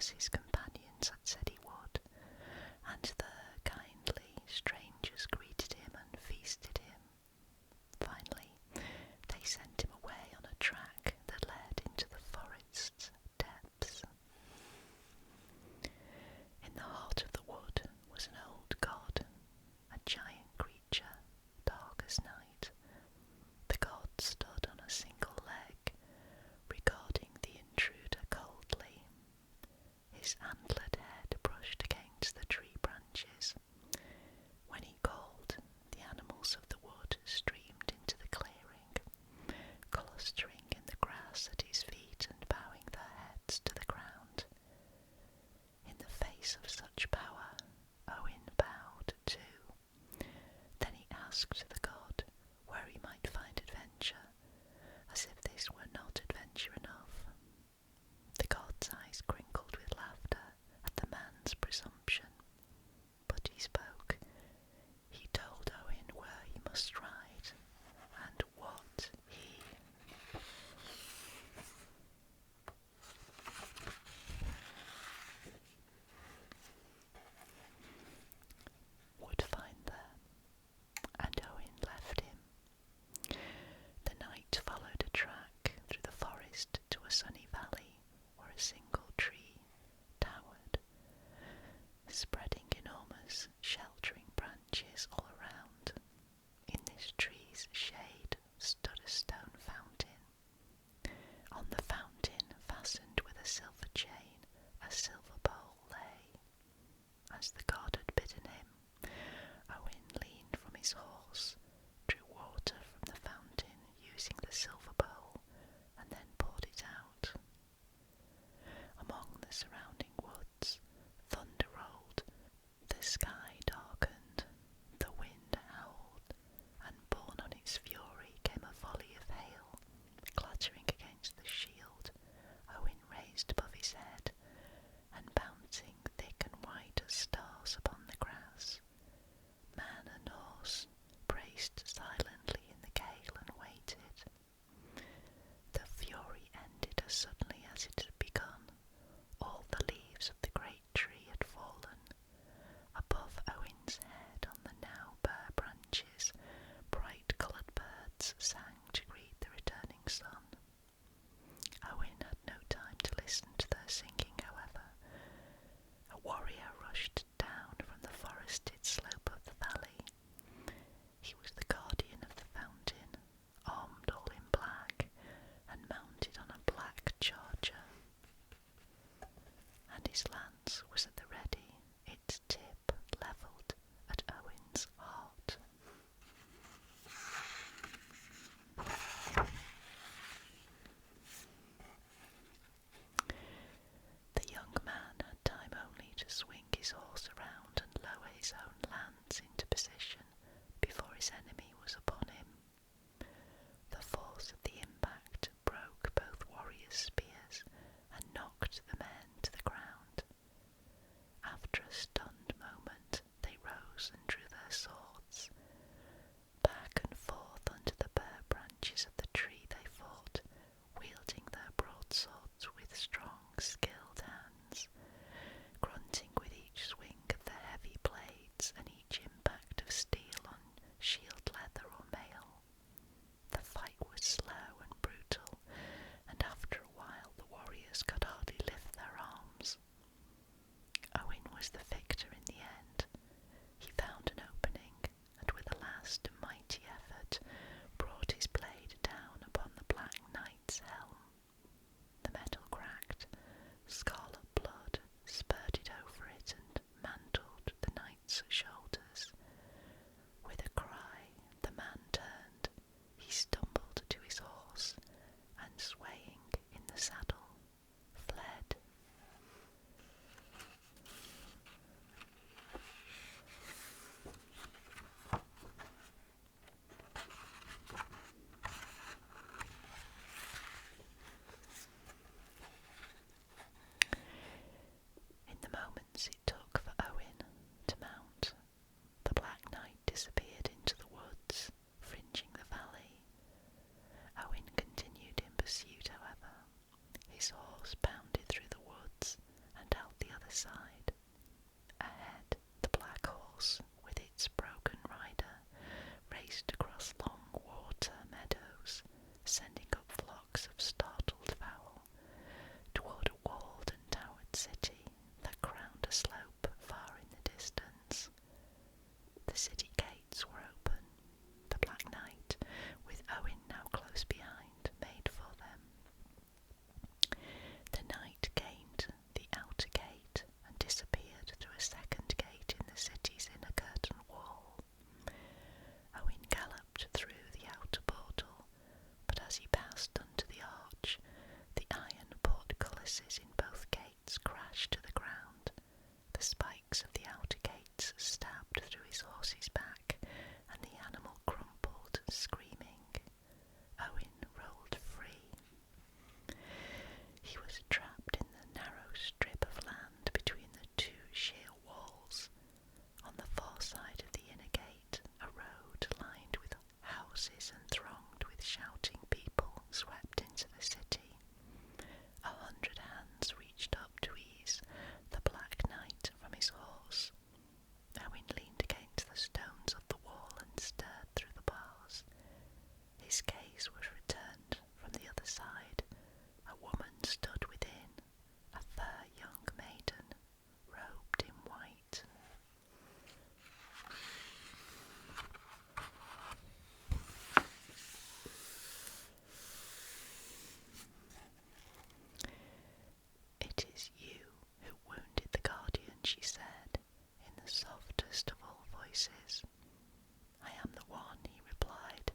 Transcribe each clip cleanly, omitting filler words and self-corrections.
as his companions had said he would, and the kindly strangers greeted him and feasted him. Finally, they sent him away on a track that led into the forest's depths. In the heart of the wood was an old god, a giant creature, dark as night. The god stood on a single leg, regarding the intruder coldly. His antlered head brushed against the tree branches. When he called, the animals of the wood streamed into the clearing, clustering in the grass at his feet and bowing their heads to the ground. In the face of such power, Owain bowed too. Then he asked the god where he might find adventure, as if this were not adventure enough. The god's eyes crinkled with laughter at the man's presumption, but he spoke. He told Owain where he must ride, and what he would find there, and Owain left him. The knight followed a track through the forest to a sunny valley where a single tree towered, spreading enormous sheltering branches all around. In this tree's shade stood a stone fountain. On the fountain, fastened with a silver chain, a silver bowl lay. As the god had bidden him, Owain leaned from his horse, drew water from the fountain using the silver bowl, and then poured it out. Among the surrounding woods, thunder rolled, the sky darkened, the wind howled, and borne on its fury came a volley of hail, clattering against the shield Owain raised above his head, and bouncing thick and white as stars upon the grass. Man and horse braced silently in the gale and waited. The fury ended as suddenly as it had begun. All the leaves of the great tree had fallen. Above Owain's head, on the now bare branches, bright-coloured birds sang to greet the returning sun. Owain had no time to listen to their singing, however. A warrior rushed down from the forested slope of the valley. He was the guardian of the fountain, armed all in black, and mounted on a black charger. And his lance was at the ready, its tip levelled at Owain's heart. The young man had time only to swing his horse around and lower his own lance into position before his enemy was upon him. The force of the impact broke both warriors' spears and knocked the men to the ground. After a stunned moment, they rose and drew their swords. Back and forth under the bare branches of the tree they fought, wielding their broadswords with strong, skilled hands, grunting with each swing of the heavy blades and each impact of steel on shield leather or mail. The fight was slow and brutal, and after a while the warriors could hardly lift their arms. Owain was the victor in the end. He found an opening, and with a last mighty effort brought his blade down upon the Black Knight's helm. The metal cracked, other side. Ahead, the black horse, with its broken rider, raced across long water meadows, sending up flocks of startled fowl toward a walled and towered city that crowned a slope far in the distance. The city gates were open. The Black Knight, with Owen now close behind, made for them. The knight gained the outer gate and disappeared through a second gate in the city's inner curtain wall. Owen galloped through the outer portal, but as he passed under the arch, the iron portcullises in both gates crashed to the ground. The spikes of the outer gates stabbed through his horse's back, and the animal crumpled, screaming. Owen rolled free. He was trapped in the narrow strip of land between the two sheer walls. On the far side of the inner gate, a road lined with houses and thronged with shouting people swept into the city. 100 hands reached up to ease the Black Knight from his horse. Owen leaned against the stones of the wall and stared through the bars. His gaze was returned from the other side. A woman stood within, a fair young maiden, robed in white. "It is you who wounded the Guardian," she said, in the softest of all voices. "I am the one," he replied.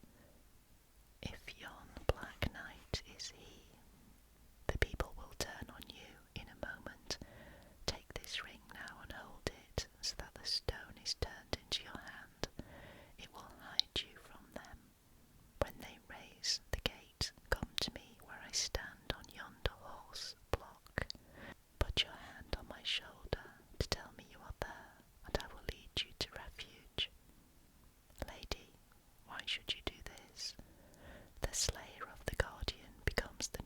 "If yon Black Knight is he, the people will turn on you in a moment. Take this ring now and hold it, so that the stone is turned into your hand. It will hide you from them. When they raise the gate, come to me where I stand on yonder horse block. Put your hand on my shoulder to tell me you are there, and I will lead you to refuge. Lady, why should you do this? The slayer of the Guardian becomes the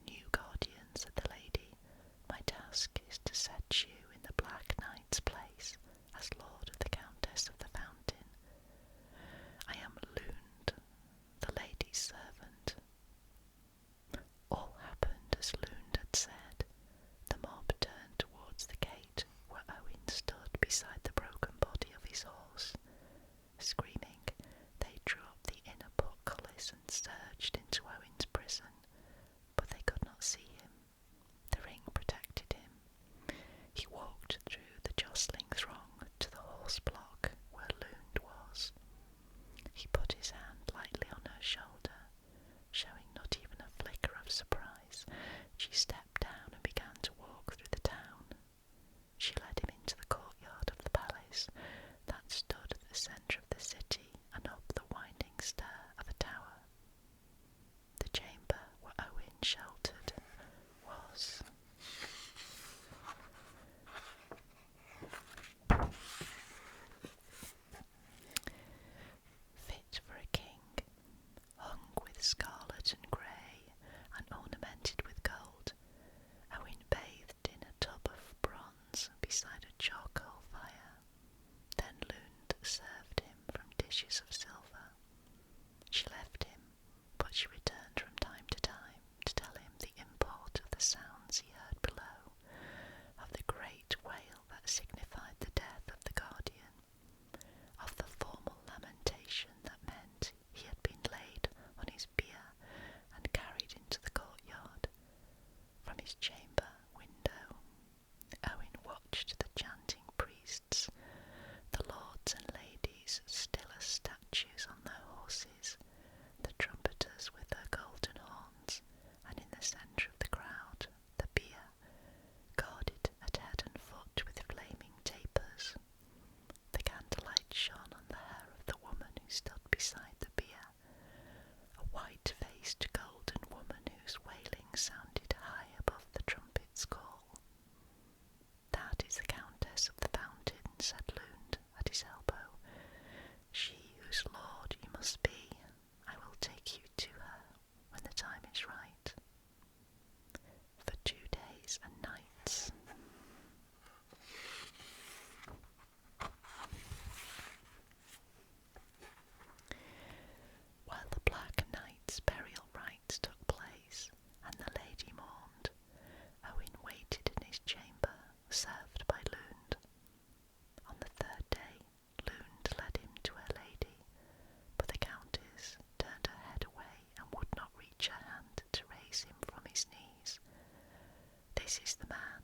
"This is the man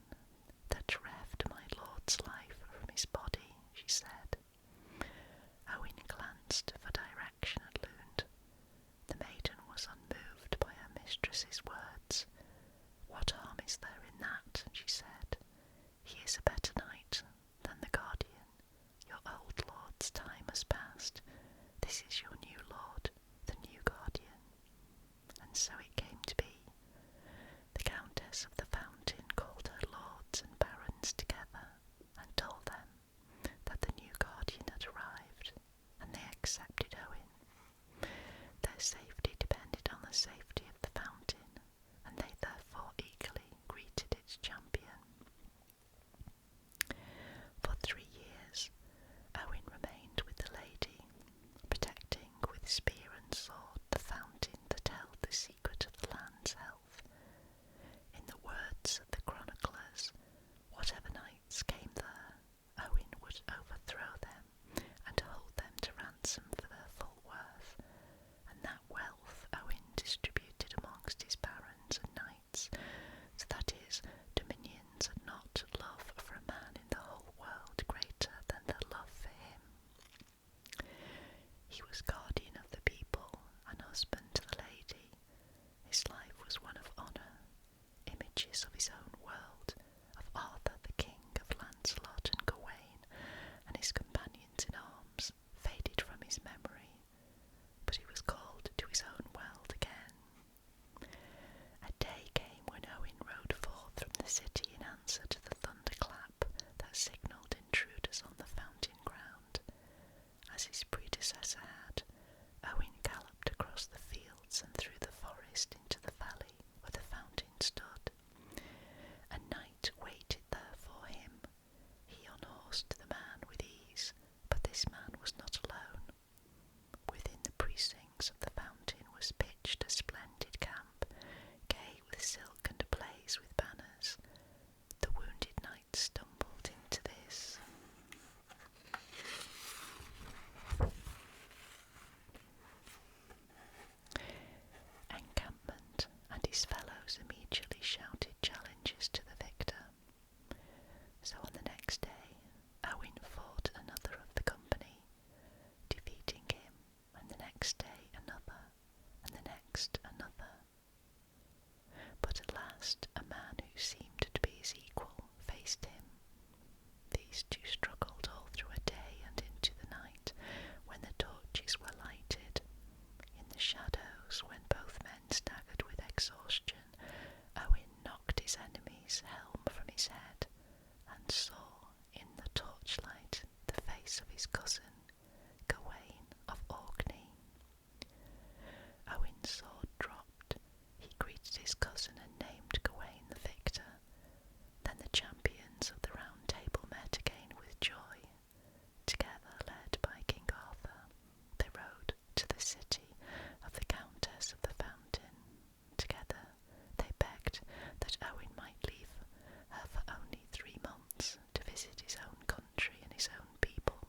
that reft my lord's life from his body," she said. Owen glanced for direction at Lund. The maiden was unmoved by her mistress's words. "What harm is there in that?" she said. "He is a better knight than the guardian. Your old lord's time has passed. This is your new lord, the new guardian." And so it came to be. The Countess of the Fountain called her lords and barons together and told them that the new guardian had arrived, and they accepted Owen. Their safety depended on the safety of the fountain, and they therefore eagerly greeted its champion. For 3 years, Owen remained with the lady, protecting with spear and sword the fountain that held the secret of the land's health. In the words of the chroniclers, whatever knights came there, Owen would overthrow them and hold them to ransom for their full worth, and that wealth Owen distributed amongst his barons and knights, so that his dominions had not love for a man in the whole world greater than their love for him. He was guardian of the people and husband to the lady. His life was one of honour. Images of his own world, of Arthur the king, of Lancelot and Gawain, and his companions in arms, faded from his memory, but he was called to his own world again. A day came when Owen rode forth from the city in answer to the thunderclap that signalled intruders on the fountain ground. As his predecessor had, Owen galloped across the fields and through the forest into the valley where the fountain stood. A knight waited there for him. He unhorsed the man with ease, but this man was not alone. Within the precincts of the fountain was pitched a splendid camp, gay with silk and ablaze with banners. The wounded knight stumbled into this. Encampment, and his fellows immediately shouted challenges to the victor. So on the next day, Owen fought another of the company, defeating him, and the next day another, and the next another. But at last a man who seemed to be his equal faced him. These two struggled all through a day and into the night, when the torches were lighted. In the shadows, when both men staggered with exhaustion, Owen knocked his enemy's helm from his head, and saw in the torchlight the face of his cousin, Gawain of Orkney. Owen's sword dropped. He greeted his cousin and named Gawain the victor. Then the champions of the Round Table met again with joy. Together, led by King Arthur, they rode to the city of the Countess of the Fountain. Together they begged that Owen might leave her for only 3 months to visit his own country and his own people.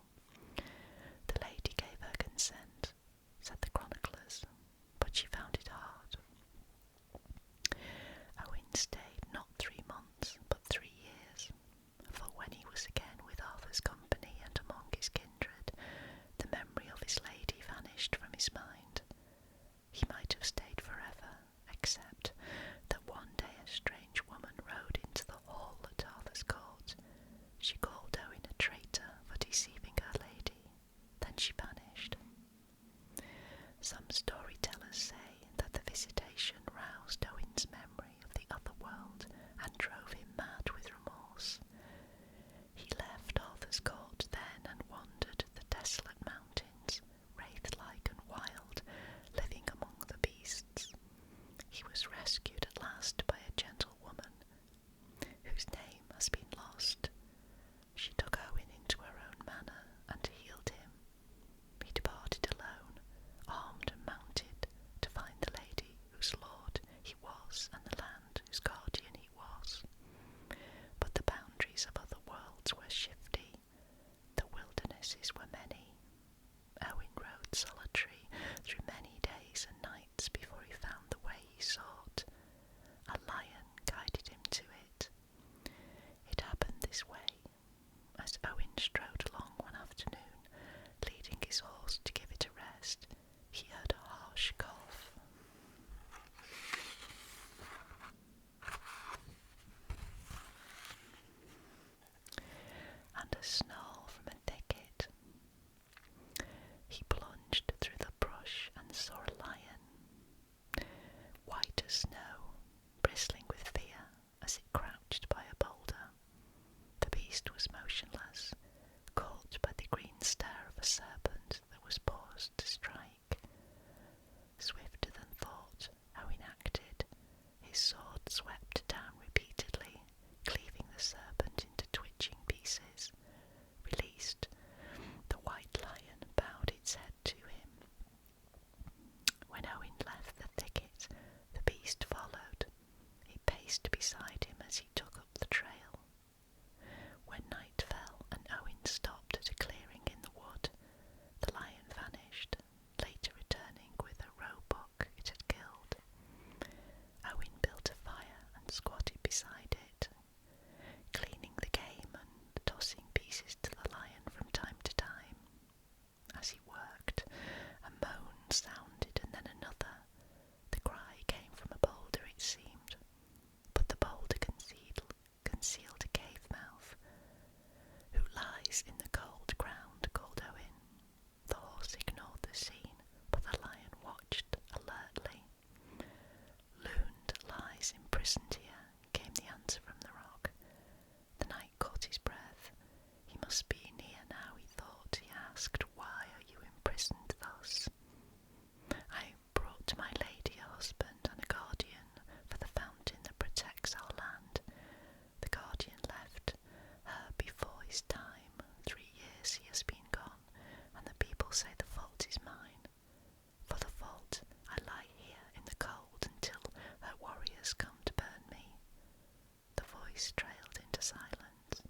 to silence.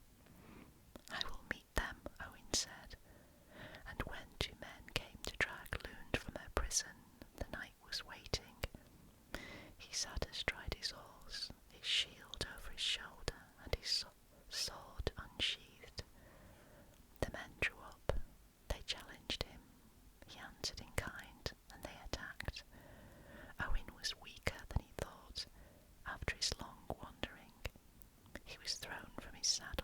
"I will meet them," Owain said, and when 2 men came to drag Lund from her prison, the knight was waiting. He sat astride his horse, his shield over his shoulder, and his sword unsheathed. The men drew up. They challenged him. He answered in kind, and they attacked. Owain was weaker than he thought. After his long wandering, he was thrown from his saddle